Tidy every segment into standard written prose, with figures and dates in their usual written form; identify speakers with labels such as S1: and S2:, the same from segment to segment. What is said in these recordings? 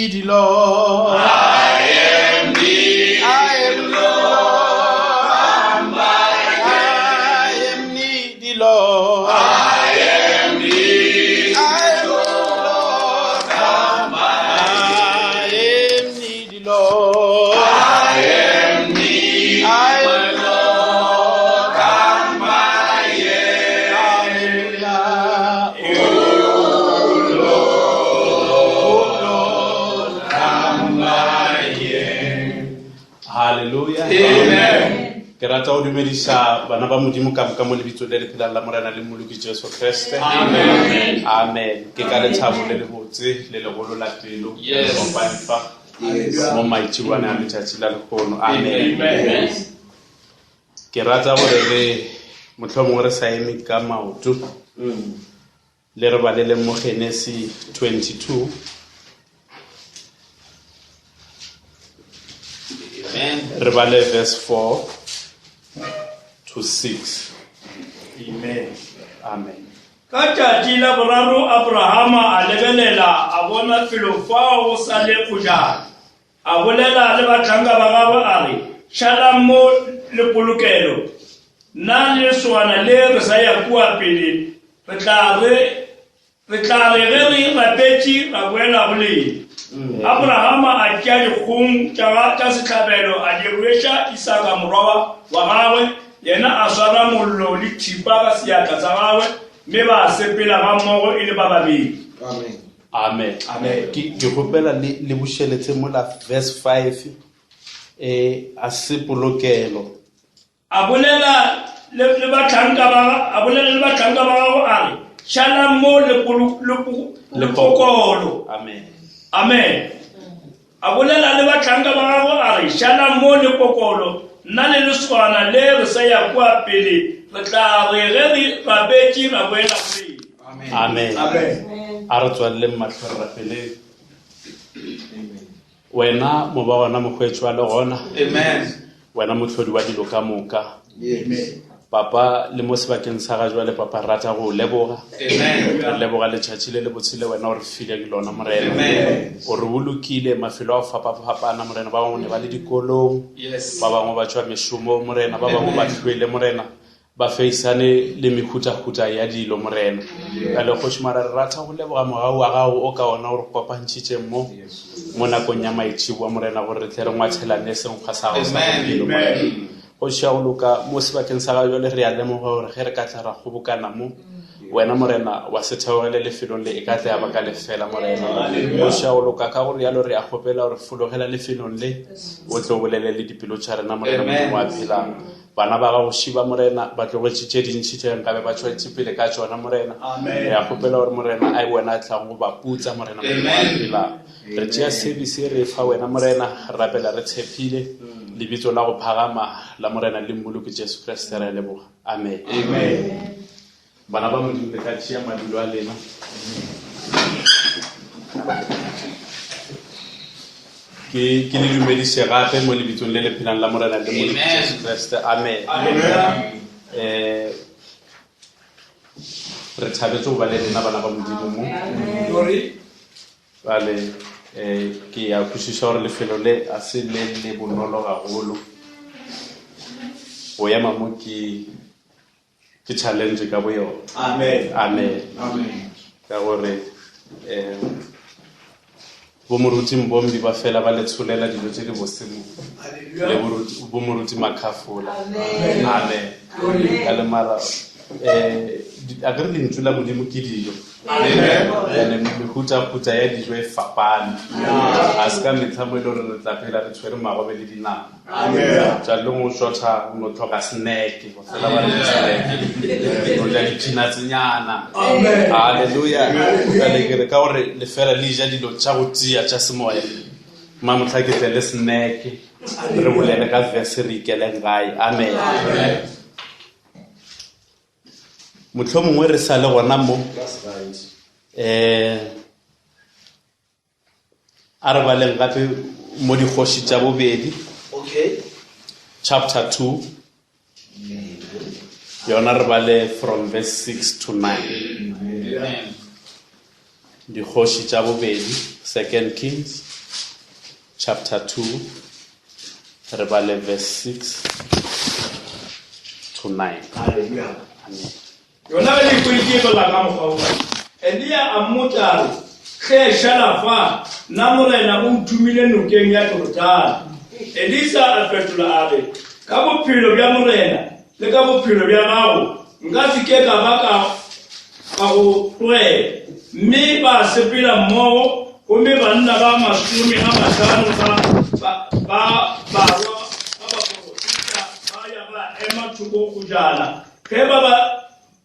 S1: needy, Lord.
S2: I am needy,
S1: I am
S2: Lord. Come back
S1: I am needy, Lord.
S2: I am needy,
S1: I am
S2: Lord. Come back
S1: I am needy, Lord.
S2: I am needy,
S1: I
S2: my
S1: am
S2: Lord. Come back
S1: Hallelujah.
S2: Amen.
S1: Ke rata o dumedisa bana ba modimo ka mo lebitso le le phelang la morena le mmoloki Jesu Kriste.
S2: Amen.
S1: Amen. Ke ka letshabo le le botse le legolo la pelo.
S2: Yes.
S1: Mo maitshiwana a letsatsi la lekgono. Amen.
S2: Amen.
S1: Ke rata gore re motlhomongwe re sa eme ka maoto le re balele mo Genesis 22. Re bale verse 4 to 6.
S2: Amen.
S1: Amen.
S3: Ka tšatši la boraro Abrahama a lebelela a bona felo fao go sa le kgojana a bolela le batlanka ba gagwe a re šala mo le polokelo nna le leswana le re sa ya kua pele re tla re ge re rapetše ra boela boleng Abrahama a tšea dikgong tša sehlabelo a di rweša Isaka morwa wa gagwe yena a swara mollo le thipa ka seatla sa gagwe mme ba sepela ga mmogo e le ba babedi.
S1: Amen. Amen. Ke gopela le bušeletse mo la verse 5 a se polokelo.
S3: A bolela le batlanka ba gago a re šala mo le pokolo.
S1: Amen.
S3: Amen. A bolela le batlanka ba gago a re šala mo le pokolo nna le leswana le re sa ya kua pele re tla re ge re rapetše ra boela boleng.
S1: Amen.
S3: Amen.
S1: A re tswalle matlho re rapele. Wena mo ba gona mokgwetši wa le gona.
S2: Amen.
S1: Wena motlhodi wa dilo ka moka.
S2: Amen.
S1: Papa le mo sebakeng sa ga jwale papa rata go leboga.
S2: Amen.
S1: Re leboga letšatši le le botshele wena o re file ke lona morena.
S2: Amen.
S1: O re bolokile mafelo a fapafapana morena ba bangwe ne ba le dikolong.
S2: Yes.
S1: Ba bangwe ba tšwa mešomo morena ba bangwe ba tlhoile morena ba feisane le mehutahuta ya dilo morena ka le kgošimara re rata go leboga mogau wa gago o ka ona o re kopantšhitše mo nakong ya maitšhiboa morena gore re tle re ngwatšhelane senkgwa sa gago sa bophelo morena go šia go loka mo sebakeng sa ga jale re a lemoga gore ge re ka tla ra kgobokana mo wena morena wa se theogele lefelong le e ka tla ya ba ka lefela morena go šia go loka ka gore yalo re a kgopela gore fologela lefelong le o tle o bolele le dipelo tša rena morena mo wa phelang bana ba ga go šiba morena ba tlogetse tše dintšhi tše nkabe ba tšwetse pele ka tšona morena re a kgopela gore morena a wena a tlang go ba putsa morena mo wa phelang re tšea service re fa wena morena rapela re tshepile lebitso la go phagama la morena le mmoloki Jesu Kriste re leboga. Amen.
S2: Amen.
S1: Bana ba modimo le ka tšea madulo a lena. Ke le dumedise gape mo lebitsong le le phelang la morena le mmoloki Jesu Kriste. Amen. Re thabetse go ba le lena bana ba modimo mo. Vale. Ke ya kwešiša gore lefelo le a se le bonolo gagolo go ema mo ke challenge ka bo yona. Amen. Ka gore bo moruting bombi ba fela ba le tsholela dilo tse di bosemo le bo moruti makhafola. Amen. Ka le mara a ke re lentswe la modimo ke dijo. Mehuta ya dijo e fapane a se ka metlha mo e le gore re tla phela re tshwere magobe le dinama jalong o shotha o no tlhoka snack go fela ba le snack o ja dipinatsenyana. Halleluja. Ka le kere ka gore le fela le ja dilo tša go tia tša semoya ma motlha ke tle le snack re bolele ka verse re ikeleng gae. Amen. Mohlomongwe re sa le gona mo a re baleng gape mo dikgoši tša bobedi chapter 2 yona re bale from verse 6 to 9. Dikgoši tša bobedi 2 Kings chapter 2, re bale verse 6 to 9.
S3: Hallelujah.
S1: Amen.
S3: Yona le kuiti ko la ka mo. Elia amotare ge shala fa na morena o tumile nokeng ya Jordan. Elisa a fetola abe ka bophelo bya morena le ka bophelo bya gago nka se ke ka baka go tloela mme ba sepela mmogo gomme banna ba 50 ba ya ba ema thoko go jala ge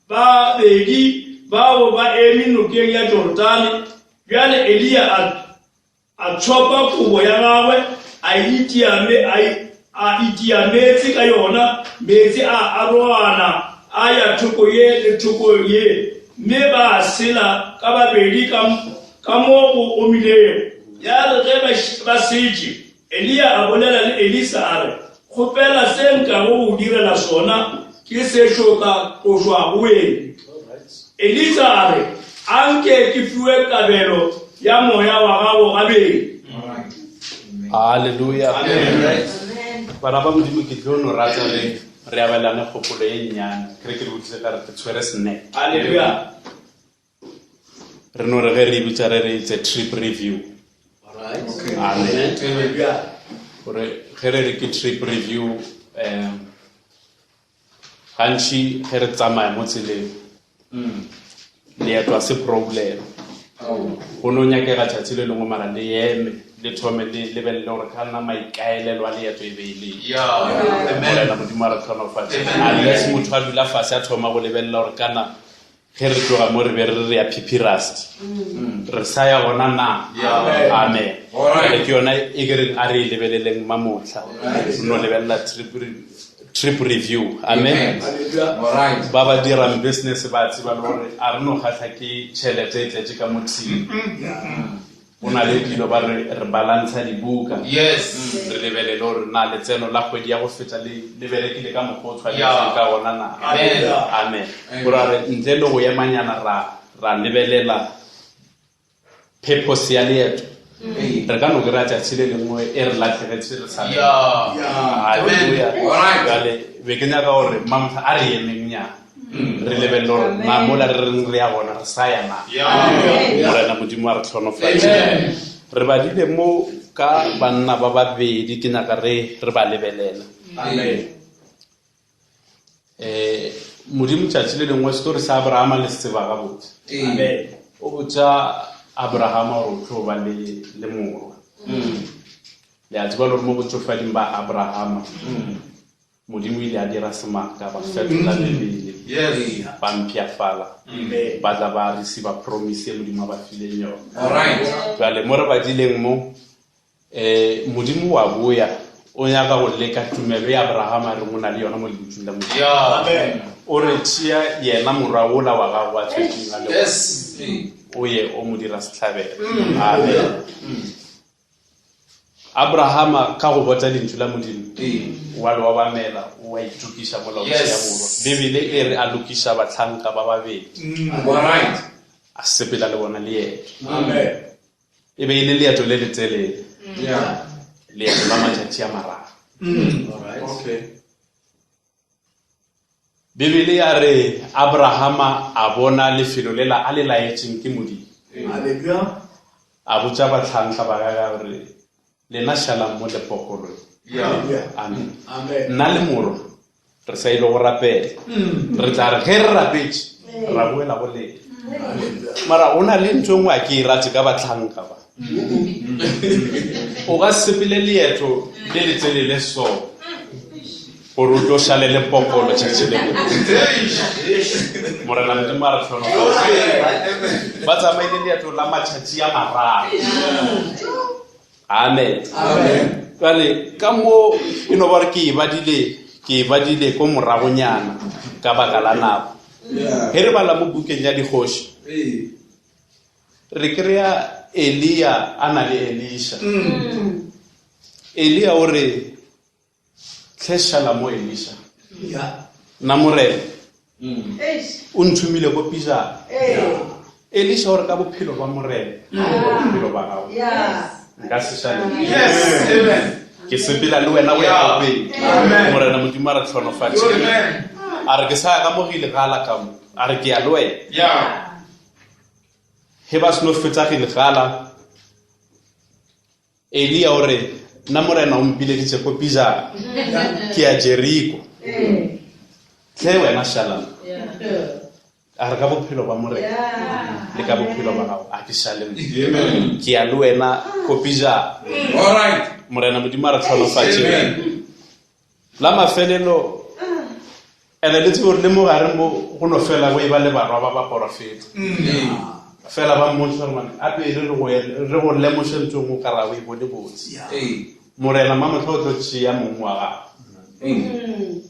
S3: ba bedi bao ba emi nokeng ya Jordani bjale Elia a tshopa kobo ya gagwe a itiametse ka yona metsi a aroana a ya thoko ye le thoko ye mme ba sela ka babedi ka mo go omilego ya re ge ba setse Elia a bolela le Elisa a re kgopela se nka go direla sona ke se shoka go shwa wena. Elisa a re anke ke fiwe kabelo ya moya wa gago gabedi.
S1: Hallelujah.
S3: Amen.
S1: Bana ba modimo ke tlo no rata re abelane kgopolo e nnyane ke re botse ka re tshwere sne.
S3: Hallelujah.
S1: Re no re ge re bitsa re re it's a trip review.
S3: Alright.
S1: Okay. Amen.
S3: Hallelujah.
S1: Gore ge re ke trip review gantši ge re tsamaya mo tseleng leeto a se problem go no nyakega tšatši le lengwe mara le eme le thome le lebelele gore ka nna maikaelelo a leeto e beileng modimo a re tlhonofatse unless motho a dula fase a thoma go lebelela gore kana ge re tloga mo re be re re ya pipirust re sa ya gona na amen ke yona e ke reng a re e lebeleleng mamotla no lebelela trip review amen ba ba dirang business ba tseba gore a re no kgatla ke tšhelete e tletse ka mothing o na le dilo ba re balansa dibuka re lebelele gore na letseno la kgwedi ya go feta le berekile ka mokgwa o tshwanetseng ka gona na amen gore re ntle le go emanyana ra lebelela purpose ya leeto re ka no kry-a tšatši le lengwe e re latlhegetse re sa jale be ke nyaka gore mamtha a re emeng nyana re lebelele gore na mola re reng re ya gona re sa ya na morena modimo a re tlhonofatse re badile mo ka banna ba babedi ke nyaka re ba lebelela modimo tšatši le lengwe setori sa Abrahama le se tseba gabotse o botša Abrahama gore o tlo ba le morwa le a tseba gore mo botsofading ba Abrahama modimo ile a dira semaka ba fetola lebele ba mphiafala ba tla ba receive promise e modimo a ba fileng yona jale mo re badileng mo modimo wa boya o nyaka go leka tumelo ya Abrahama re ngona le yona mo lentsweng la modimo o re tšea yena morwa ola wa gago a tswetseng a le o ye o mo dira setlhabelo amen Abrahama ka go bota lentswe la modimo wa le wa bamela wa itukiša molao ya morwa bibele e re a lokiša batlhanka ba babedi a sepela le bona leeto e be e le leeto le letselele leeto la matšatši a mararo bibele ya re Abrahama a bona lefelo le a le laetšeng ke modimo a botša batlhanka ba gaga gore lena šalang mo lepokolo amen nna le morwa re sa ile go rapela re tla re ge re rapetše ra boela go lena mara o na le ntho ngwe a ke e rate ka batlhanka ba o ka sepele leeto le letselele so gore o tlo šale lepokolo tšatši le morena modimo a re tlhono ba tsamaile leeto la matšatši a mararo amen kale ka mo e no ba re ke e badile ko moragonyana ka baka la nako ge re bala mo bukeng ya dikgoši re kry-a Elia a na le Elisha Elia o re tlhešala mo Elisha na morena o nthumile ko pijana Elisha o re ka bophelo ba morena bophelo ba gago nka se shale
S2: Yes. Amen.
S1: ke sepela le wena o ya pele morena modimo a re tlhonofatše
S2: Amen.
S1: a re ke sa ka mogile gala ka mo a re ke ya le wena
S2: Yeah.
S1: he ba seno fetsagile gala Elia o re nna morena o mpileditše ko pijana ke ya Jeriko tle wena shalom a re ka bophelo ba morena le ka bophelo ba gago a ke shalem ke ya le wena ko pijana
S2: All right.
S1: morena modimo a re tlhonofatše la mafelelo ene le tsebo le mo gare mo go no fela go e ba le barwa ba ba porofeta fela ba mmontšha gore mane ape re go lemoše ntho ngwe ka ra o e bone botse morena mamotlha o tlo tšea mongwe wa gago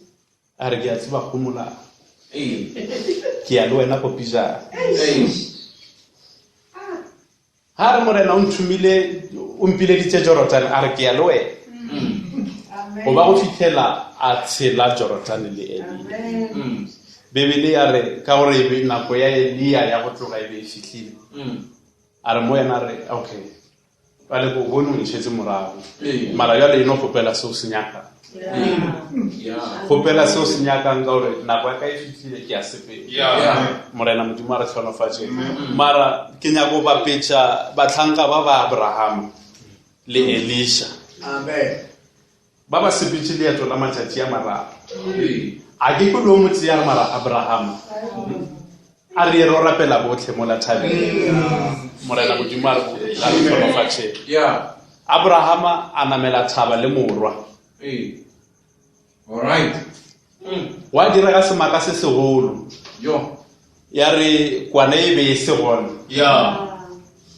S1: a re ke a tseba gomola ke ya le wena ko pijana ha re morena o nthumile o mpileditše Jordan a re ke ya le wena go ba go fitlhela a tshela Jordan le Elia Bebele ya re ka gore e be nako ya Elia ya go tloga e be e fitlhile a re mo yena re okay ba le go bone o ntšhetse morago mara jale eno kgopela seo se nyakang kgopela seo se nyakang ka gore nako ya ka e fitlhile ke a sepela morena modimo a re tlhonofatše mara ke nyako go bapetša batlhanka ba ba Abrahama le Elisha ba ba sepetše leeto la matšatši a mararo a ke kolo motse ya mara Abraham a re ro rapela botlhe mo la thabeng morena modimo a re tlhonofatše Abraham a namela thaba le morwa
S2: All right.
S1: wa dira ka semaka se segolo ya re kwana e be e se gona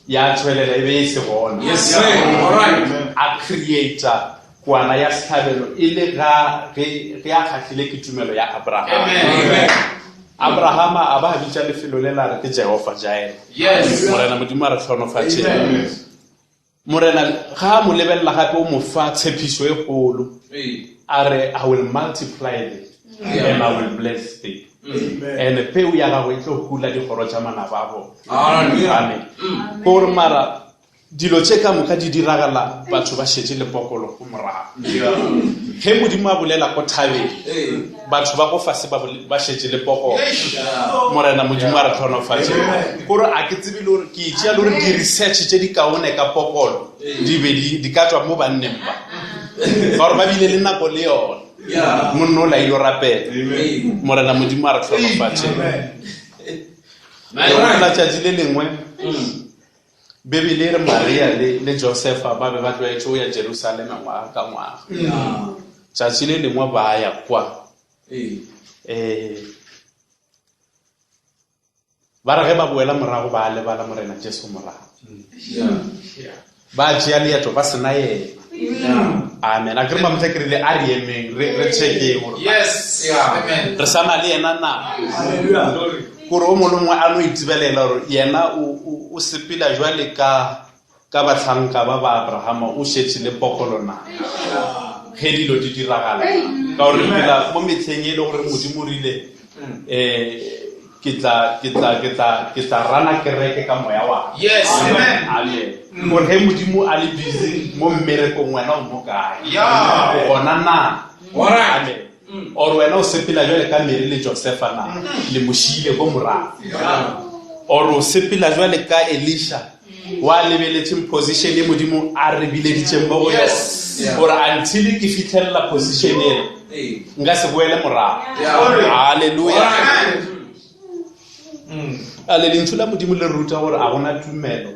S1: ya tšwelela e be e se gona
S2: Yes, sir. All right.
S1: a creator kwana ya setlhabelo e le ga ge a kgahlile ke tumelo ya Abraham
S2: Amen.
S1: Abraham a ba bitša lefelo le la re ke Jehova Jireh
S2: Yes.
S1: morena modimo a re tlhonofatše morena ga mo lebelela gape o mo fa tshepišo e kgolo a re I will multiply thee and I will bless thee and peu ya gago e tlo hula dikgoro tša manaba a bona amen gore mara dilo tše ka moka di diragala batho ba šetše lepokolo go morago ge modimo a bolela ko thabeng batho ba go fase ba šetše lepokolo morena modimo a re tlhonofatše gore a ke tsebe le gore ke itšea le gore di-research tše di kaone ka pokolo di be di ka tswa mo banneng ba ka gore ba bile le nako le yona monno o laile o rapela morena modimo a re tlhonofatše la tšatši le lengwe Bebele re Maria le Josepha ba be ba tlwaetše o ya Jerusalem ngwaga ka ngwaga tšatši le lengwe ba ya kwa ba re ge ba boela morago ba lebala morena Jesu morago ba tšea leeto ba sena yena amen a kere mamtla kerile a re emeng re tšhekeng re sana le yena na gore o molongwe a no itibelela gore yena o sepela jwale ka batlhanka ba ba Abrahama o šetše le pokolo na ge dilo di diragala ka gore pela mo metlheng e le gore modimo rile ke tla rana kereke ka moya wa amen gore ge modimo a le busy mo mmerekong wena o mo kae o gona na amen or wena o sepela jwale ka Mary le Josepha na le mošile go morago or o sepela jwale ka Elisha wa lebeletse position e modimo a re bileditšeng mo go yona gore until ke fitlhelela position e nka se boele morago halleluja ale lentšu la modimo le ruta gore a gona tumelo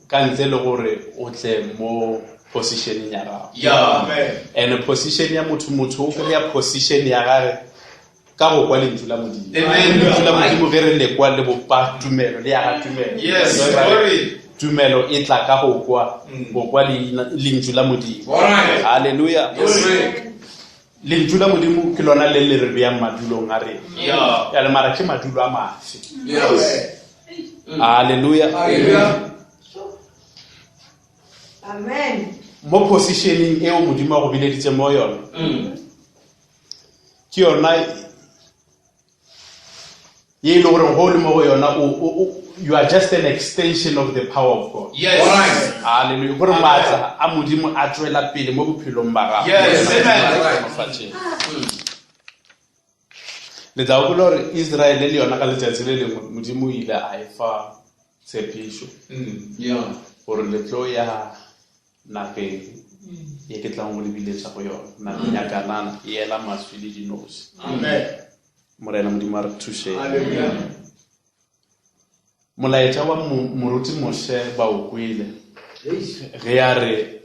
S1: ka ntle le gore o tle mo position ya gago and position ya motho o kry-a position ya gage ka go kwa lentšu la modimo lentšu la modimo ge re lekwa le bopa tumelo le ya ga tumelo tumelo e tla ka go kwa lentšu la modimo halleluja lentšu la modimo ke lona le le re beyang madulong a rena ya le mara ke madulo a mafe halleluja
S4: amen
S1: mo positioning eo modimo a go bileditše mo yona ke yona ye e le gore go le mo go yona you are just an extension of the power of God.
S2: Yes. All right.
S1: Hallelujah. Gore maatla a modimo a tswela pele mo bophelong ba gago.
S2: Yes.
S1: Amen. Le tla go gore Israel le yona ka letsatsi le lengwe modimo ile a e fa tshepišo
S2: Yeah.
S1: gore le tlo ya nageng ye ke tlang go lebiletsa go yona nageng ya Kanana e ela maswi le dinosi.
S3: Amen.
S1: Morena modimo a re thushe.
S3: Hallelujah.
S1: Molaetša wa moruti Moshe ba o kwele ge a re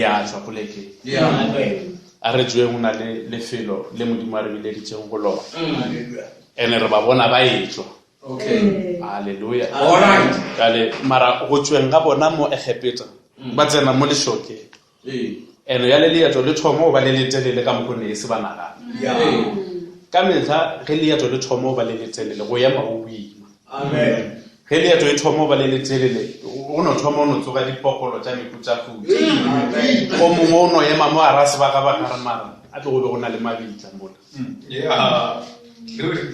S1: a tswa polekeng
S2: Yeah.
S3: Amen.
S1: a re tsweng o na le lefelo le modimo a re bileditseng go lona
S3: Hallelujah.
S1: ene re ba bona ba etswa.
S2: Okay.
S1: Hallelujah.
S2: All right.
S1: Kale mara go tsweng ga bona mo Egepeta ba tsena mo leshokeng
S2: Hey.
S1: ene ya le leeto le thomo ba le letelele ka mokone e se ba nagana
S3: Yeah.
S1: ka metlha ge leeto le thomo ba le letelele go ema go boima
S3: Amen.
S1: ge leeto e thomo ba le letelele o no thoma o no tsoga dipokolo tša mekutsafuta o mongwe o no ema mo ara sebaka ba kare mara a tlo go be go na le mabitla mola
S2: Yeah.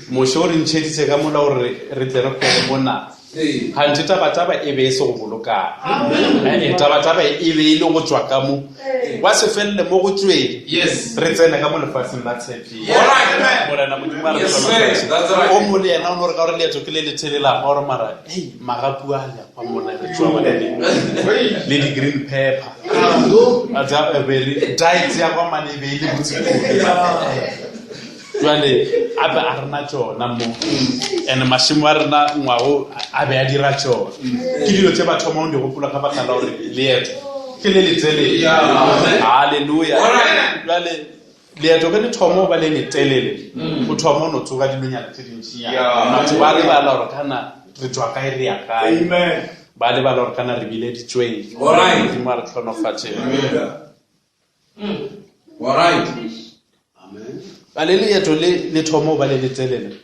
S1: Moshe o re ntšheditse ka mola gore re tle re kgwele mona
S2: Hey.
S1: gantši tabataba e be e se go bolokang tabataba e be e le go tswa ka mo wa se felele mo go tsweng
S2: Yes.
S1: re tsene ka mo lefatsheng la tshepi
S2: All right, man.
S1: morena modimo a re
S2: Yes,
S1: tlhonofatše.
S2: sir. That's right.
S1: o mo le yena o no re ka gore leeto ke le lethelela ga gore mara magapu a leapa mona re tswa le di-green pepper diet ya kwa mane e be e le botsiko jwale ape a rena tsona mo and mašimo a rena ngwago a be a dira tsona ke dilo tse ba thoma o di gopola ka baka la gore leeto ke le letelele. Halleluja. Jwale leeto ke le thomo ba le letelele go thoma o no tsoga dilonyana tse dintšhinyana batho ba lebala gore kana re tswa kae re ya kae
S3: Amen.
S1: ba lebala gore kana re bile ditsweng
S2: All right.
S1: modimo a re tlhonofatše.
S2: All right.
S1: ba le leeto le thomo ba le letelele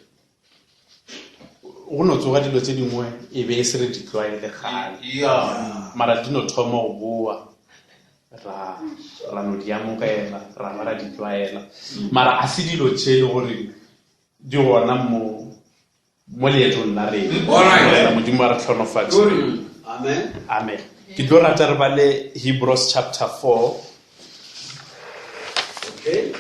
S1: go no tsoga dilo tse dingwe e be e se re di tlwaele gale
S2: Yeah.
S1: mara di no thoma go boa ra no di amogela ra ba ra di tlwaela mara a se dilo tše e le gore di gona mo leetong la rena modimo a re tlhonofatše. Amen. Ke tlo rata re ba le Hebrews chapter 4
S5: Okay.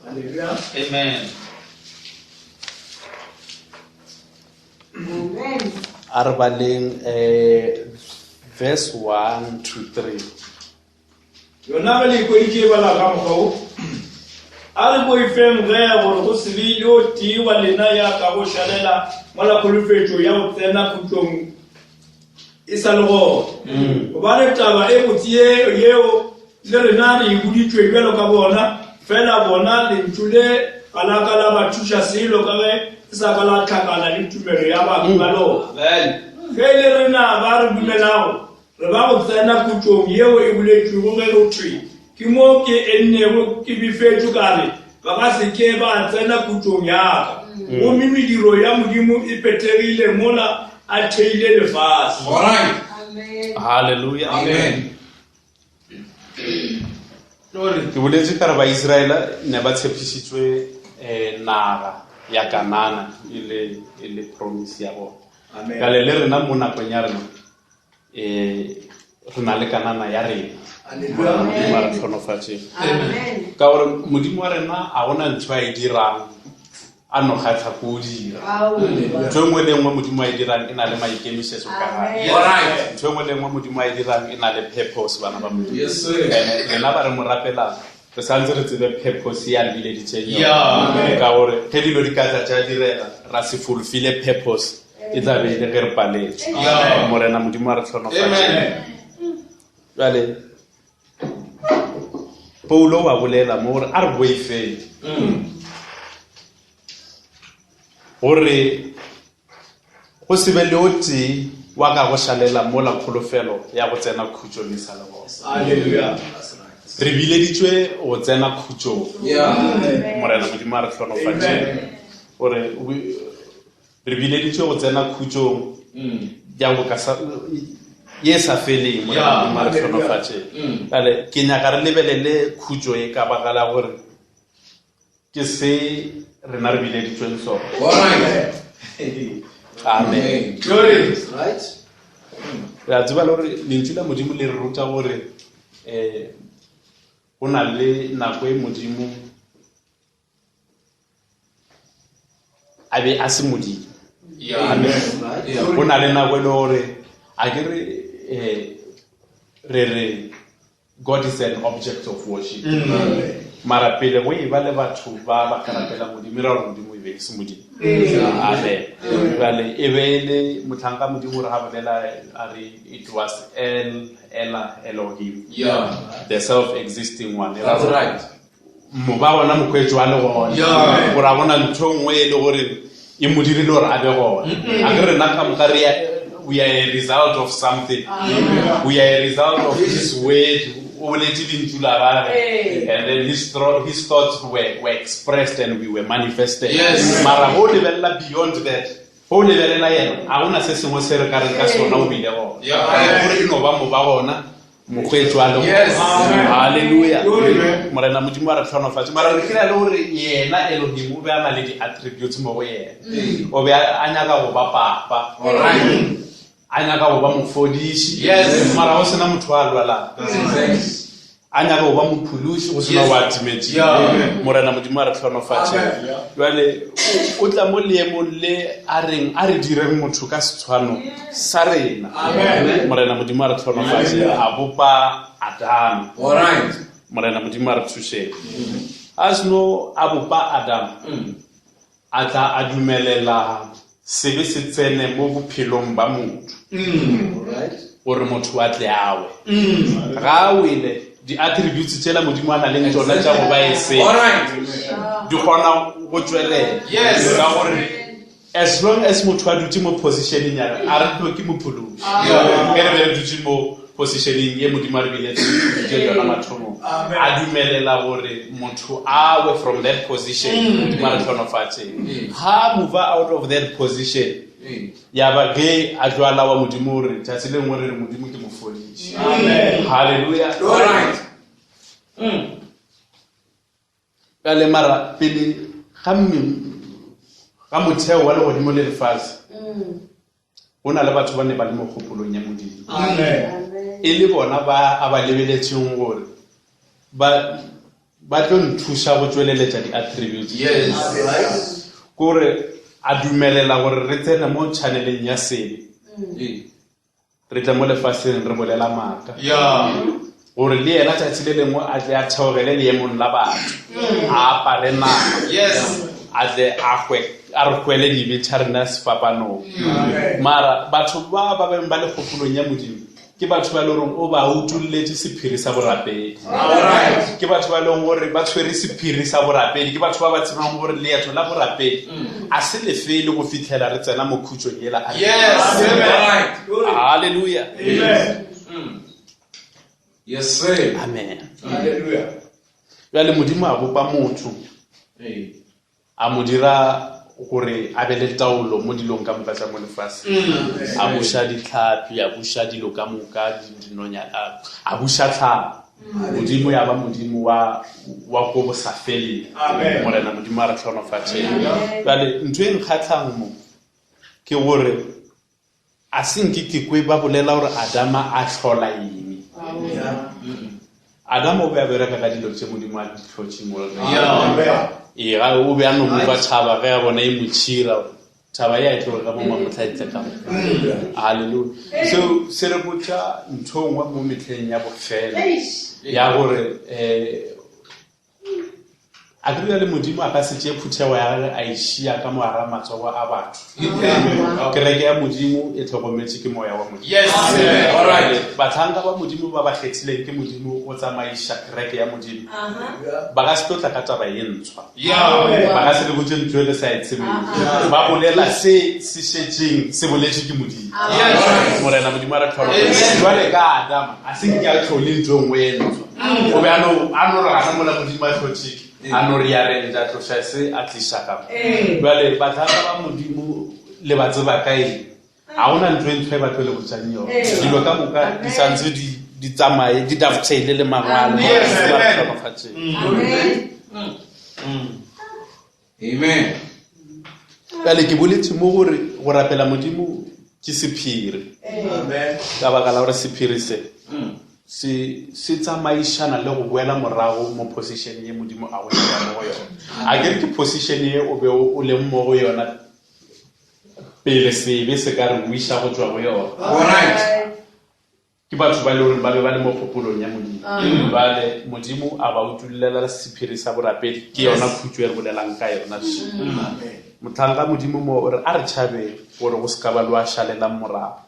S3: Hallelujah.
S2: Amen.
S4: Amen.
S1: a re baleng verse 1 to 3.
S3: Yona ga le ikweitše bala ka mokgao a re boifeng ge gore go se be yo tee wa lena ya ka go šalela mola kholofetšo ya go tsena khutlong e sa le gona gobane taba e botse yeo le rena re e boditšwe bjalo ka bona fela bona lentšu le galaka la bathuša selo ka ge e sa ka la tlhakana le tumelo ya batho ba lona ge le rena ba re dumelago re ba go tsena khutlong yeo e boletšwego ge go thwe ke mo ke ennego ke bifetšo kare ba ka se ke ba tsena khutlong yaka gomme mediro ya modimo e phetegile mola a theile lefase.
S2: All right.
S4: Amen.
S1: Hallelujah.
S2: Amen.
S1: Ke boletse ka re ba Israela ne ba tshepišitswe naga ya Kanana e le promise ya bona.
S3: Amen.
S1: Ka le rena mo nakong ya rena re na le Kanana ya rena.
S3: Hallelujah.
S1: Modimo a re tlhonofatše.
S4: Amen.
S1: Ka gore modimo wa rena a gona ntho a e dirang a no kgatlha ko o dira
S4: Hallelujah.
S1: ntho engwe le engwe modimo a e dirang e na le maikemišetšo ka gare.
S2: All right.
S1: Ntho engwe le engwe modimo a e dirang e na le purpose bana ba modimo.
S2: Yes, sir.
S1: Rena ba re mo rapelang re santse re tsebe purpose ya lebileditseng
S2: Yeah.
S1: ka gore ge dilo di ka tla tša direla ra se fulfile purpose e tla be e le ge re paletse.
S2: Yeah.
S1: Morena modimo a re tlhonofatše.
S2: Amen.
S1: Jwale Paulo wa bolela mo gore a re boifeng gore go se be le o tee wa ka go šalela mola kholofelo ya go tsena khutšo le sa le bona.
S3: Hallelujah.
S1: Re bileditswe go tsena khutšong.
S2: Yeah.
S1: Morena modimo a re tlhonofatše gore re bileditswe go tsena khutšong ya go ka ye sa feleng. Morena modimo a re tlhonofatše. Jale ke nyaka re lebelele khutšo e ka baka la gore ke se rena re bileditsweng sona.
S2: All right.
S1: Amen.
S2: Glory.
S4: Right?
S1: Re a tseba le gore lentswe la modimo le re ruta gore go na le nako e modimo a be a se modimo.
S2: Yeah.
S1: Amen.
S4: Right?
S2: Yeah.
S1: Go na le nako e le gore a ke re God is an object of worship. Mara pele go e ba le batho ba ka rapela modimo ra gore modimo e be se modimo. Amen. Vale e be le motlanka modimo re ha bolela a re it was Elohim.
S2: Yeah.
S1: The self-existing one.
S2: That's right.
S1: Mo ba bona mokwetso wa le gona.
S2: Yeah.
S1: Go ra bona ntho nngwe e le gore e modirile gore a be gona. A ke re nna ka mokare we are a result of something. We are a result of his word. And then his thoughts were expressed and we were manifested.
S2: Yes.
S1: Mara ho lebella beyond that. Ho lebella yena a gona se sengwe se re ka reng ka sona o bile gona.
S2: Yeah.
S1: Gore no ba mo ba gona mokgwetso wa le.
S2: Yes.
S1: Hallelujah. Morena modimo a re tlhonofatse. Mara re kira le gore yena Elohim o be a na le di attributes mo go yena. O be a nyaka go ba papa.
S2: All right.
S1: A nyaka go ba mofodiši.
S2: Yes.
S1: Mara go sena motho a lwalang. A nyaka go ba mophološi go sena wa timetse. Morena modimo a re tlhonofatse. Jwale o tla mo leemong le a reng a re direng motho ka setshwano sa rena. Morena modimo a re tlhonofatse a bopa Adam.
S2: All right.
S1: Morena modimo a re thušeng. A seno a bopa Adam a tla a dumelela sebe se tsene mo bophelong ba motho.
S4: Right?
S1: Gore motho a tle awe. Ga a wele di attributes tsela modimo a na leng tsona tša go ba e se.
S2: All right.
S1: Di kgona go tswelela.
S2: Yes.
S1: Ka gore as long as motho a dutse mo positioning ya a re tlo ke mophološi. Ke re be dutse mo positioning ye modimo a re biletse ke yona mathomo. A dumelela gore motho awe from that position modimo a re tlhonofatse. Ha move out of that position ya ba ge a jwala wa modimo re tsatsi le ngwe re modimo ke mofodiši. Hallelujah.
S2: All right.
S1: Ka le mara pele ga motheo wa le godimo le lefatshe go na le batho ba ne ba le mo kgopolong ya modimo. E le bona ba a ba lebeletseng gore ba tlo nthuša go tsweleletša di-attributes.
S2: Yes.
S1: Kore a dumelela gore re tsene mo channeleng ya sebe re tle mo lefatsheng re bolela maaka
S2: Yeah.
S1: gore le yena tšatši le lengwe a tle a theogele leemong la batho a apare nama.
S2: Yes.
S1: A tle a re hwele dibetša rena sefapanong. Mara batho ba beng ba le kgopolong ya modimo ke batho ba le goreng o ba utulletse sephiri sa borapedi. Ke batho ba leng gore ba tshwere sephiri sa borapedi. Ke batho ba ba tsebang gore leeto la borapedi a se lefele go fitlhela re tsena mo khutšong ela.
S2: Yes. Right.
S1: Hallelujah.
S2: Yes, sir.
S1: Amen.
S3: Hallelujah.
S1: Jwale modimo a bopa motho a mo dira gore a be le taolo mo dilong ka moka tsa mo lefatshe. A buša ditlhapi, a buša dilo ka moka, dinonyana, a buša tlhapi. Modimo ya ba modimo wa ko bo sa feleng. Morena modimo a re tlhonofatse. Jwale ntho e nkgatlhang mo ke gore a senke ke kwe ba bolela gore Adama a tlhola eng. Adama o be a bereka ka dilo tse modimo a di tlhotse mo. Ga o be a no mova thaba ge a bona e motšhira thaba ya e tlo ka mo motlhaitle ka. Hallelujah. So se re botša ntho nngwe mo metlheng ya bofela ya gore a ke le modimo a ka se tšee phuthego ya gage a išia ka mogara matsogo a batho. Kereke ya modimo e tlhokometse ke moya wa modimo.
S2: Yes. All right.
S1: Batlhanka ba modimo ba ba kgethileng ke modimo o tsamaiša kereke ya modimo ba ka se tlo tla ka taba e ntshwa. Ba ka se le botse ntho e le sa e tsebeng. Ba bolela se se šetšeng se boletše ke modimo. Morena modimo a re tlhokometse. Jwale ka Adama a se nke a tlhole ntho nngwe e ntshwa. O be a no re gana mola modimo a tlhotšeke a no re ya renta tloša se a tliša ka. Jwale batlhanka ba modimo le ba tseba kae a gona ntho e ntho e batho le botšang yone. Dilo ka moka di santse di tsamaye di dovetaile le mangwalo.
S2: Amen.
S1: Kale ke boletse mo gore go rapela modimo ke sephiri.
S4: Amen.
S1: Ka baka la gore sephiri se tsamaishana le go boela morago mo position ye modimo a go ya mo go yona. A ke ke position ye o be o le mo go yona pele sebe se ka re wisha go tswa go yona.
S2: Alright.
S1: Ke batho ba le gore ba be ba le mo kgopolong ya modimo. Ba le modimo a ba utulela sephiri sa borapedi ke yona khutso ya re bolelang ka yona. Motlhanka modimo mo o re a re tshabe gore go se ka ba lwa shalela morago.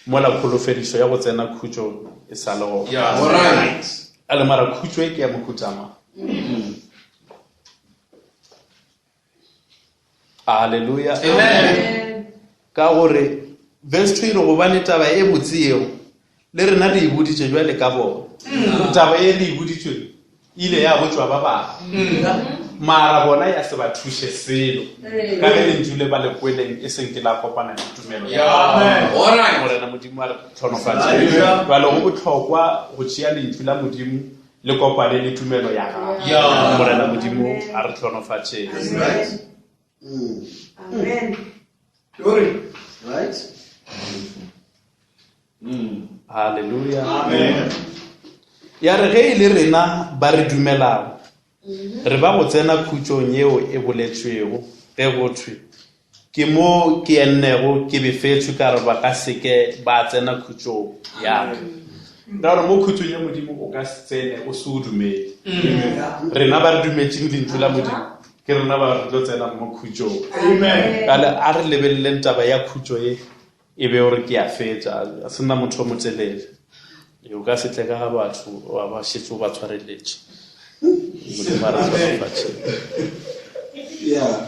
S1: Mo la kholofediso ya go tsena khutso e sa le go.
S2: Yeah. Alright.
S1: Ale mara khutso e ke ya mokhutsama. Hallelujah.
S2: Amen.
S1: Ka gore verse 2 go bane taba e botsieo le rena re ibuditse jwa le ka bona. Taba e le ibuditse ile ya botswa ba ba. Mara bona ya se ba thushe selo. Ka le ntule ba le kweleng e seng ke la kopana le tumelo.
S2: Amen. Alright.
S1: Gore na modimo a re tlhonofatse. Ba le go botlhokwa go tšea lentswe la modimo le kopane le tumelo ya gago. Gore na modimo a re tlhonofatse.
S4: Amen.
S2: Glory.
S4: Right?
S1: Hallelujah.
S2: Amen.
S1: Ya re ge ile rena ba re dumelago. Re ba go tsena khutšong yeo e boletswego ge go thwe ke mo ke ennego ke befetswe ka re ba ka seke ba tsena khutšong yaka. Ra gore mo khutšong ya modimo o ka se tsene o se o dumele. Rena ba re dumetšeng dintlo la modimo ke rena ba re tlo tsena mo khutšong. Kale a re lebeleleng taba ya khutšo e be gore ke a fetša a se nna motho o motelele. O ka se tle ka ga batho wa ba šetse o ba tshwareletše.
S4: Yeah.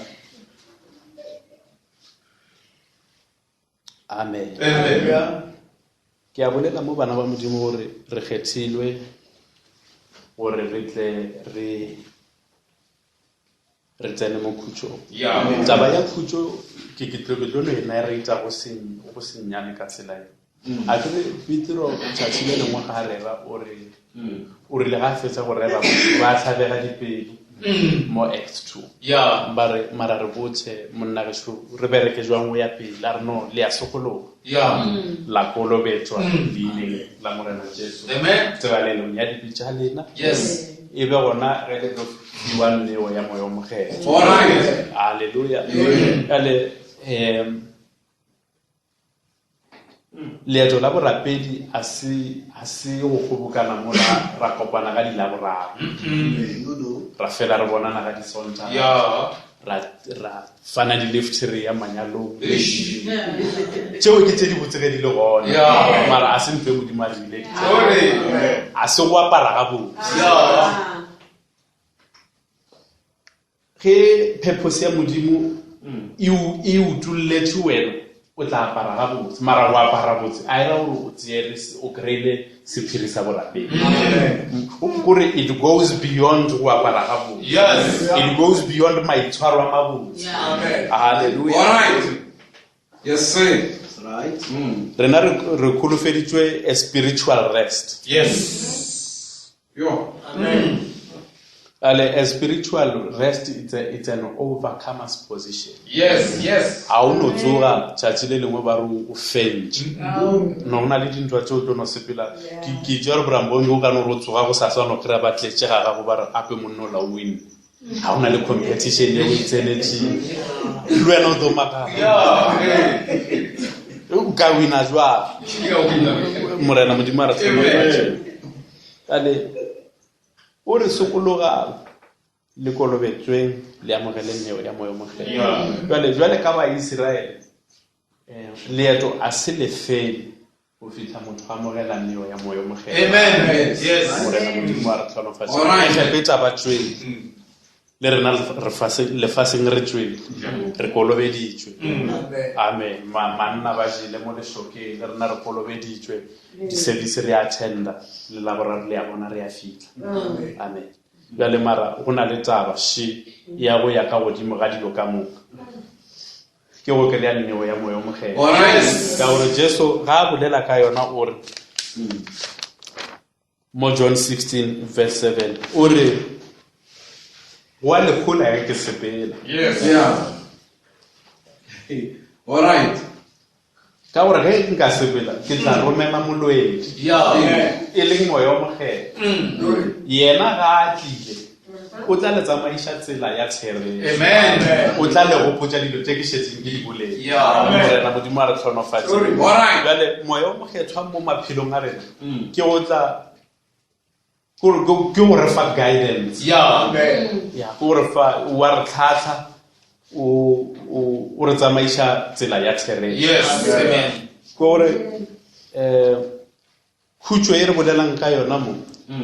S1: Amen.
S2: Amen.
S1: Ke a bolela mo bana ba modimo gore re kgethilwe gore re tle re tsene mo khutšong.
S2: Yeah.
S1: Taba ya khutšo ke tlo no e narrata go senyane ka tsela e. A ke Petro tšatši le lengwe ga rera o rile ga fetsa go rera ba tlhabega dipedi mo Acts 2.
S2: Yeah.
S1: Mara re botse monna ge re bereke jwang go ya pele a re no le ya sekologa.
S2: Yeah.
S1: La kolobetswa leileng la morena Jesu.
S2: Amen.
S1: Tsebalelong ya dipitša lena.
S2: Yes.
S1: E be gona ge le tlo fiwa neo ya moya o mogelo.
S2: Alright.
S1: Hallelujah. Ale leeto la borapedi a se go kgobokana mo ra kopana ga dilaboraro. Ra fela re bonana ga disonta.
S2: Yeah.
S1: Ra fana di-leftery ya manyalong. Tšeo ke tše di botse ge di le gona.
S2: Yeah.
S1: Mara a se ntho e modimo a rile.
S2: Glory.
S1: A se go apara ga botse.
S2: Yeah.
S1: Ge purpose ya modimo e utulletse wena o tla apara ga botse. Mara go apara botse a era gore o tseele o kry-ile sephiri sa borapedi. Kore it goes beyond go apara ga botse.
S2: Yes.
S1: It goes beyond maitshwaro a mabotse.
S2: Amen.
S1: Hallelujah.
S2: Alright. Yes, sir.
S4: That's right.
S1: Rena re kholofeditswe a spiritual rest.
S2: Yes. Yo.
S3: Amen.
S1: A spiritual rest it's an overcomer's position.
S2: Yes. Yes.
S1: A o no tsoga tšatši le lengwe ba re o fentše. No na le dintwa tšeo tlo no sepela ke tšea re borambone o ka no re o tsoga go sa sa no kry-a ba tletše ga gago ba re ape monna o la o win. Ga o na le competition ye o e tsenetšeng. Le wena o tlo makala. O ka wina jwang. Morena modimo a re tlhonofatše. Ale o re sokologa le kolobetsweng le amogeleng neo ya moya o mogelo. Jwale ka Baiseraele leeto a se le fele go fitlha motho a amogela neo ya moya o mogelo.
S2: Amen. Yes.
S1: Morena modimo a re tlhonofatše. Gape taba tsweng le rena lefaseng re tsweng re kolobeditswe. Amen. Manna ba jele mo lešokeng le rena re kolobeditswe. Di-service re attenda le laboraro le ya bona re a fitlha. Amen. Jwale mara go na le taba ya go ya ka godimo ga dilo ka moka ke go ke le neo ya moya o mogelo. Ka gore Jesu ga a bolela ka yona o re mo John 16 verse 7 o re wa lekgola ya ke sepela
S2: Yes. Yeah. All right.
S1: ka gore ge nka sepela ke tla romela molwedi e leng moya o mokgetho yena ga a tlile o tla le tsamaiša tsela ya tsheretso o tla le gopotša dilo tše ke šetseng ke di bolele morena modimo a re tlhonofatse jale moya o mokgethwa mo maphelong a rena ke go tla ke go re fa guidance ke go re fa wa re tlhatlha o re tsamaiša tsela ya tsheretso ke gore khutšo e re bolelang ka yona mo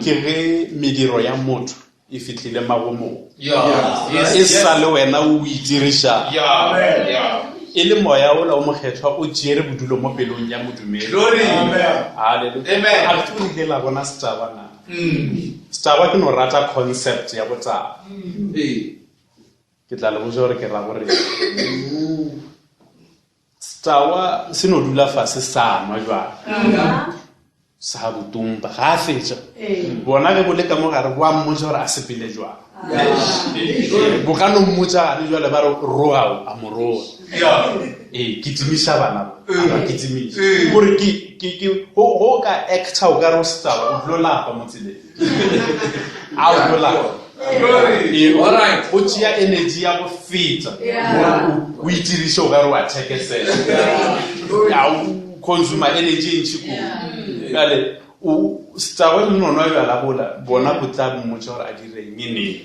S1: ke ge mediro ya motho e fitlhile magomong e sa le wena o itiriša e le moya o la o mokgethwa o tšere bodulo mo pelong ya modumedi a tsorile la bona setaba na setaba ke no rata concept ya botaba ke tla le botsa gore ke ra gore setaba se no dula fase sa nwa jwang sa botumba ga a fetša bona ge bo le ka mo gare bo a mmotsa gore a sepele jwang bo ka no mmotsa gane jwale ba re rogao a moroga ke timiša bana ba ke timiša gore go ka acta o ka re o setaba o tlo lapa mo tseleng a o tlo lapa o tšea energy ya go feta o itiriše o ka re wa thekesela consumer energy ntši kudu kale setagwe le nonwa bjala bona bo tla mmotsa gore a direng neng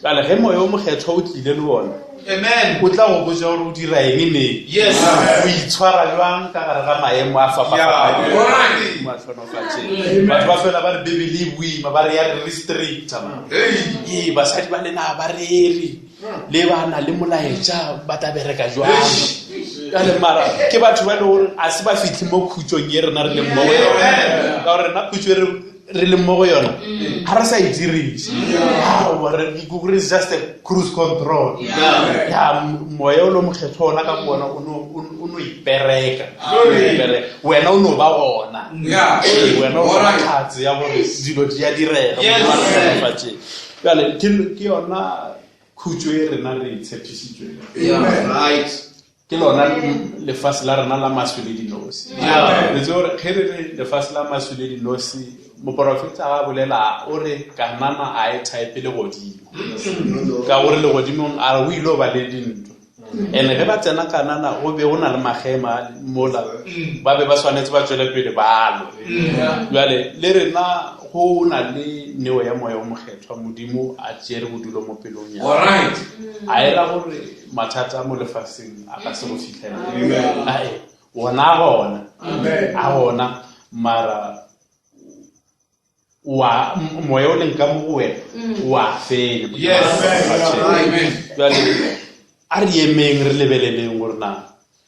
S1: kale ge moya o mokgethwa o tlile le bona o tla go botsa gore o dira eng neng o itshwara jwang ka gare ga maemo a fapafapaneng batho ba fela ba re bebele e boima ba re ya re restricta basadi ba lena ba reri le bana le molaetša ba tla bereka jwang kale mara ke batho ba le gore a se ba fitlhe mo khutšong ye rena re leng mo go yona ka gore rena khutšo re leng mo go yona ga re sa e diriše gore is just a cruise control moya o le mokgethwa ona ka bona o no ipereka wena o no ba gona wena o ba kgatse ya gore dilo di a direga kale ke yona khutšo e rena re itshepišitšweng ke lona lefase la rena la maswi le dinosi le tse gore ge re re lefase la maswi le dinosi moprofeta ga bolela o re kanana a e type le godimo ka gore le godimong a re o ile o ba le dintho ene ge ba tsena kanana go be go na le magema mola ba be ba tshwanetse ba tswele pele balo jale le rena go na le neo ya moya o mokgethwa modimo a tšere bodulo mo pelong ya a era gore mathata mo lefaseng a ka se go fitlhela gona a gona mara moya o leng ka mo go wena wa fenya a re emeng re lebeleleng gore na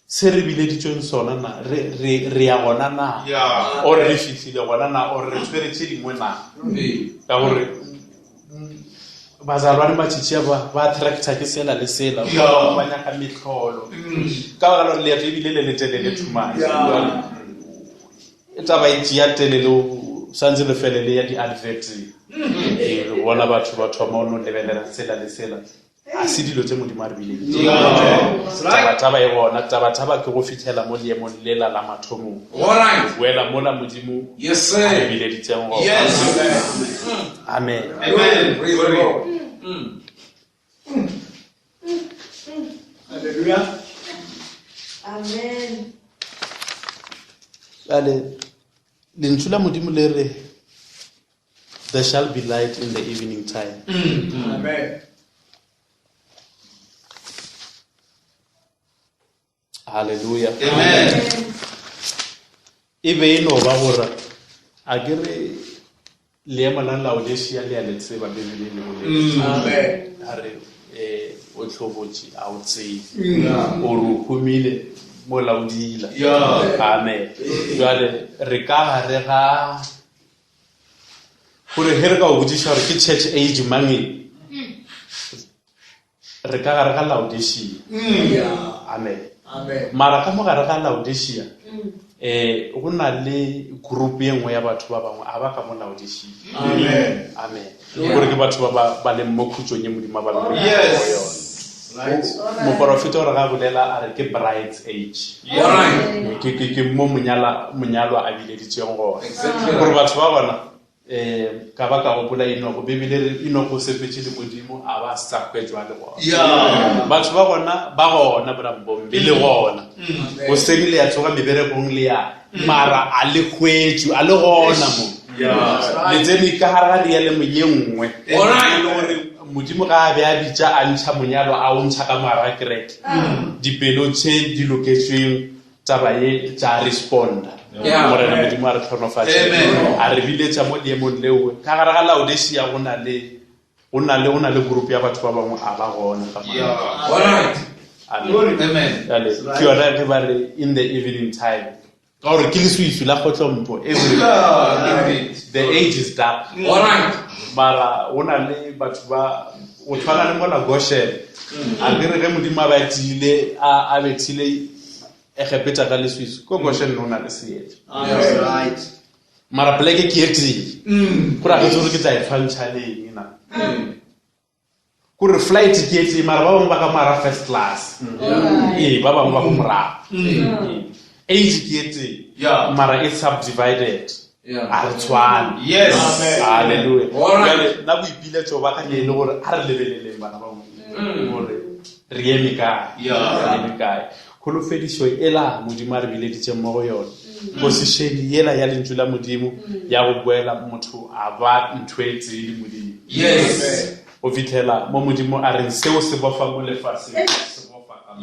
S1: se re bileditsweng sona na re ya gona na ore re fitlhile gona na ore re tshweretse dingwe na ka gore bazalwane matšhitšhia ba tractor ke sela le sela ba nyaka metlholo ka baka le leeto ebile le letelele thumane e taba e tšea telele santse le felele ya di-advert re bona batho ba thoma o no lebelela sela le sela a se dilo tse modimo a re bileng tabataba e gona tabataba ke go fitlhela mo leemong lela la mathomong wela mola modimo a re bileditseng go amen
S3: Hallelujah.
S4: Amen.
S1: ale lentswe la modimo le re there shall be light in the evening time
S3: Amen.
S1: hallelujah
S4: Amen.
S1: e be e no ba gore a ke re leemo la Laodicea le a le tseba bebele le mo
S3: Amen.
S1: a re o tlhobotse a o tsebe o re o humile mo laodila amen jwale re ka gare ga gore he re ka o botsiša gore ke church age mange re ka gare ga Laodicea amen mara ka mo gare ga Laodicea go na le group e nngwe ya batho ba bangwe a ba ka mo laodišitše. Amen. Gore ke batho ba leng mo khutsong e Modimo ba leng mo yona. Moprofeta o re ga bolela a re ke bride's age. Ke mo monyalo a bileditseng gona. Gore batho ba bona ka ba ka gopola Enoko, Bibele Enoko sepetse le Modimo a ba sa kwetjwa le gona. Batho ba gona ba gona brambombe le gona. Go segile ya tsoga meberekong le ya mara a le kwetjwa a le gona mo. Le tsene ka hara ya le moyengwe. Gore Modimo ga a be a bitša a ntšha monyalo a o ntšha ka mara kereke. Dipelo tše di loketsweng taba ye tša responda. Morena Modimo a re tlhonofatše a re biletša mo leemong leo ka gare ga Laodicea go na le group ya batho ba bangwe a ba gona ke yona ge ba re in the evening time ka gore ke leswiswi la kgotlompho the age is dark mara go na le batho ba o tshwana le mola Goshen a kere ge Modimo a batile a bethile egepeta ka leswiswi ko Goshen no na le seetša mara pleke ke eteng gore a ke tsore ke tla e tshwantšhaneng na kore flight ke eteng mara ba bangwe ba ka mara first class ba bangwe ba go morago age ke eteng mara it's subdivided a re tshwane halleluja nna boipiletšo ba ka ne e le gore a re lebeleleng bana bangwe gore re eme kae kholofedišo ela Modimo a re bileditšeng mo go yona posešene yela ya lentšu la Modimo ya go boela motho a ba ntho e tsee le Modimo o fitlhela mo Modimo a reng seo se bofa mo lefatsheng se bofa ka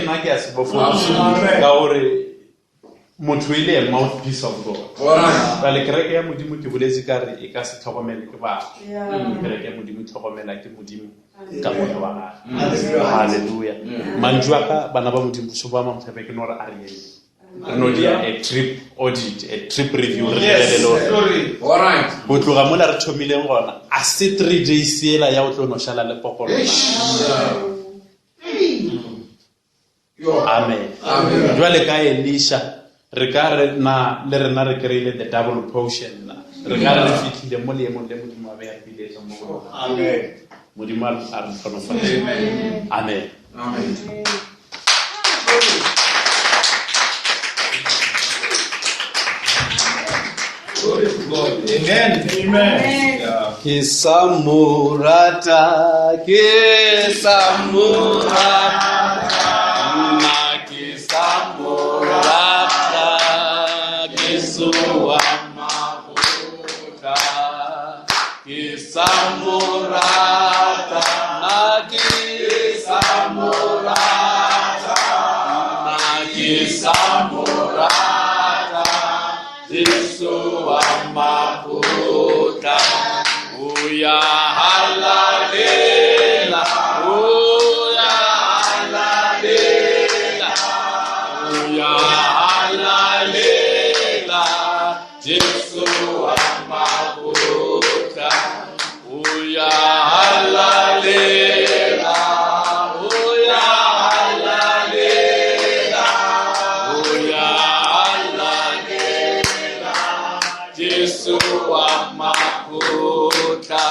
S1: nna ke a se bofa ka gore motho e le a mouthpiece of God. Kale kereke ya Modimo ke boletse ka re e ka se tlhokomele ke batho. Kereke ya Modimo tlhokomela ke Modimo ka moya wa gagwe. Halleluja. Manjwa ka bana ba Modimo so ba mamtlhape ke no re a re re no dia a trip audit, a trip review re le lo. Alright. Go tloga mola re thomileng gona a se 3 days ela ya go tlo no shala le popolo. Amen. Jwale ka Elisha re ka re na le rena re kry-ile the double portion na re ka re fitlhile mo leemong le Modimo a be a biletša mo go amen Modimo a re tlhonofatše amen
S3: Amen.
S1: Ke samurata
S5: Jesu wa mafuta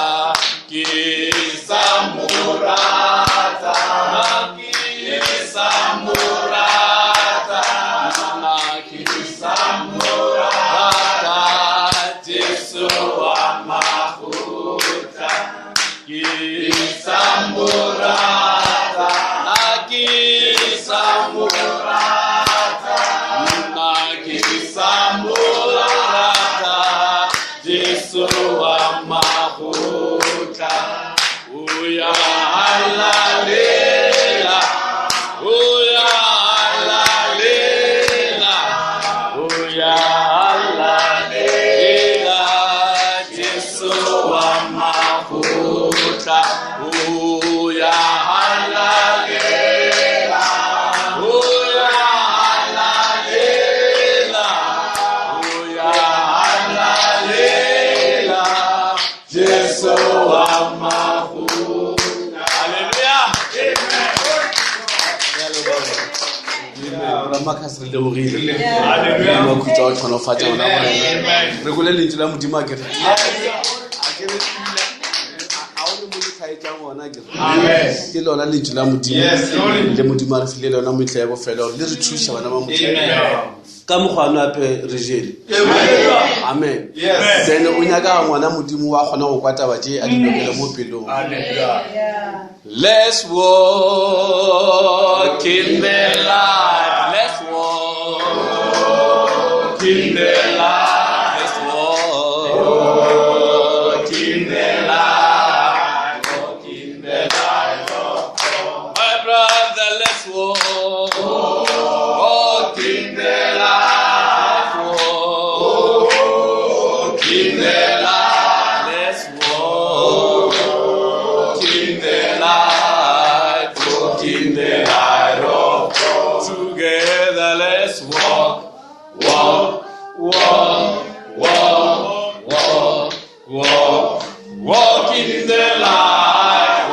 S1: makasi re lebogile
S3: Hallelujah.
S1: mo khutsa o tshwana fa tsona
S3: Amen.
S1: re go le lentswe la modimo a kere a o le mo le tsaetsa ngwana ke
S3: Amen.
S1: ke lona lentswe la modimo
S2: Yes, Lord.
S1: le modimo a re file lona mo itlha ya bofelo le re thusa bana ba motho
S2: Amen.
S1: ka mogwano ape re jele amen
S2: Yes.
S1: then o nyaka ngwana modimo wa kgona go kwata batse a dilokele mo pelong
S3: Hallelujah.
S1: let's walk in the light let's walk in the light let's walk in the light walk in the light my brother let's walk in the light walk in the light let's walk in the light walk in the light of God together let's walk walk in the light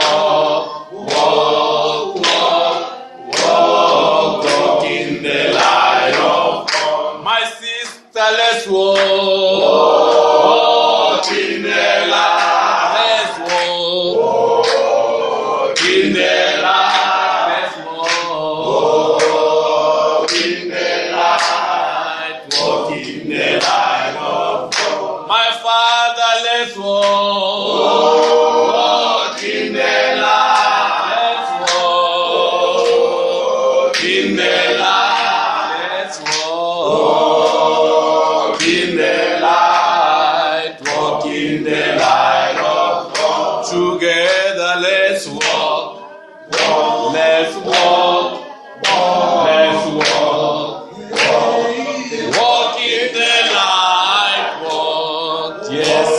S1: walk in the light of God my sister let's walk in the light let's walk in the light let's walk in the light walk in the light of God my father let's walk in the light let's walk in the light let's walk in the light walk in the light of God together let's walk let's walk walk in the light walk yes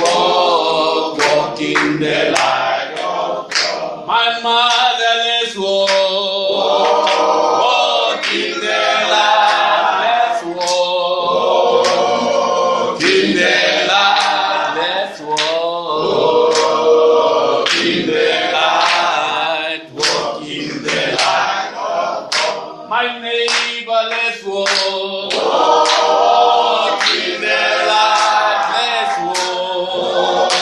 S1: walk in the light of God my mother let's walk in the light let's walk in the light let's walk in the light walk in the light of God my neighbor let's walk in the light let's walk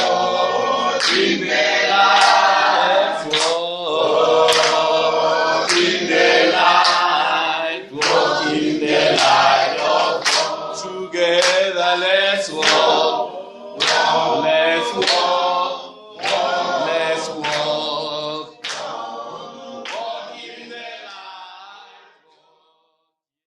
S1: in the light let's walk in the light walk in the light of God together let's walk